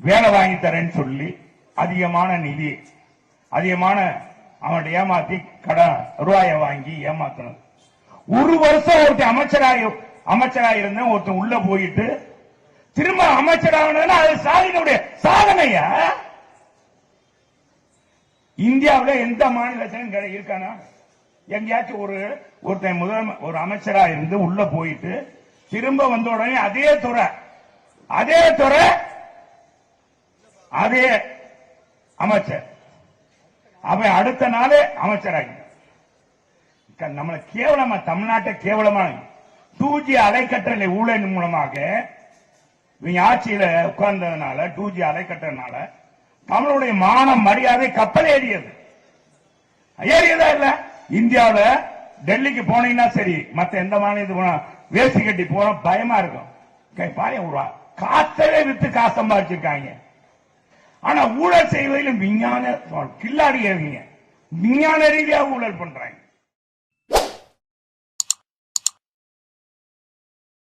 வேலை வாங்கி தரேன்னு சொல்லி அதிகமான நிதி அதிகமான அவன் ஏமாத்தி கடன் ரூபாயை வாங்கி ஏமாத்தணும். ஒரு வருஷம் ஒருத்தர் அமைச்சராக இருந்த ஒருத்தன் உள்ள போயிட்டு திரும்ப அமைச்சராக அது ஸ்டாலினுடைய சாதனையா? இந்தியாவில் எந்த மாநிலத்திலும் இருக்கானா? எங்கேயாச்சும் ஒருத்தன் ஒரு அமைச்சராக இருந்து உள்ள போயிட்டு திரும்ப வந்த உடனே அதே துறை அதே அமைச்சர் அவன் அடுத்த நாளே அமைச்சராக நம்மளை கேவலமா தமிழ்நாட்டை கேவலமா 2G அலைக்கற்றலை ஊழல் மூலமாக இவங்க ஆட்சியில உட்கார்ந்ததுனால 2G அலைக்கற்றனால தமிழுடைய மான மரியாதை கப்பல் ஏறியதா இல்ல? இந்தியாவில் டெல்லிக்கு போனீங்கன்னா சரி, மத்த எந்த மாநிலத்துக்கு போனா வேஷ்டி கட்டி போன பயமா இருக்கும். காத்தவே வித்து காசு சம்பாதிச்சிருக்காங்க. ஆனா ஊழல் செய்வதிலும் விஞ்ஞான கில்லாடி விஞ்ஞான ரீதியாக ஊழல் பண்றாங்க.